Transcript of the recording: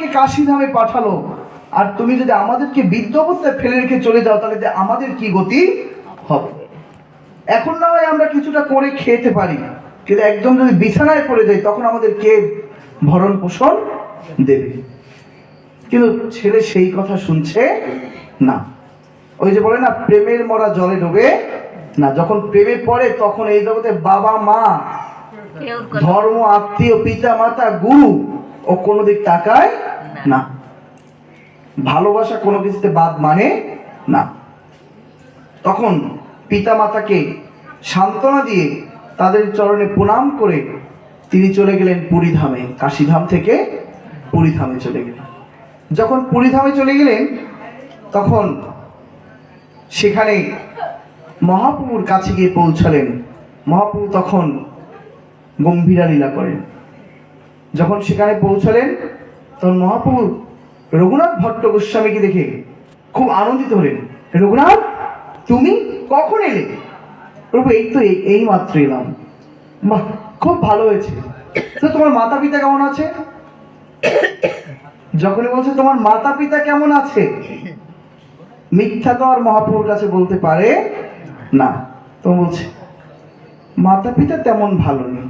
আমাদেরকে কাশীধামে পাঠালো, আর তুমি যদি আমাদেরকে বৃদ্ধ অবস্থায় ফেলে রেখে চলে যাও, তাহলে যে আমাদের কি গতি হবে? এখন না হয় আমরা কিছুটা করে খেতে পারি, কিন্তু একদম যদি বিছানায় পড়ে যাই, তখন আমাদের কে ভরণ পোষণ দেবে? কিন্তু ছেলে সেই কথা শুনছে না। ওই যে বলে না, প্রেমের মরা জলে ডোবে না। যখন প্রেমে পড়ে, তখন এই জগতে বাবা মা, ধর্ম, আত্মীয়, পিতা মাতা, গুরু ও কোনো দিক তাকায় না। ভালোবাসা কোনো কিছুতে বাদ মানে না। তখন পিতা মাতাকে সান্ত্বনা দিয়ে তাদের চরণে প্রণাম করে তিনি চলে গেলেন পুরীধামে। কাশীধাম থেকে পুরীধামে চলে গেলেন। যখন পুরীধামে চলে গেলেন, তখন সেখানে মহাপ্রভুর কাছে গিয়ে পৌঁছালেন। মহাপ্রভু তখন গম্ভীরা লীলা করেন। যখন সেখানে পৌঁছালেন, তখন মহাপ্রভু রঘুনাথ ভট্ট গোস্বামীকে দেখে খুব আনন্দিত হলেন। রঘুনাথ, তুমি কখন এলে? প্রভু, এই তো এই মাত্র এলাম। বাহ, খুব ভালো হয়েছে। তো তোমার মাতা পিতা কেমন আছে? যখনই বলছে তোমার মাতা পিতা কেমন আছে, মিথ্যা তো আর মহাপ্রভুর কাছে বলতে পারে না। তো বলছে মাতা পিতা তেমন ভালো নেই।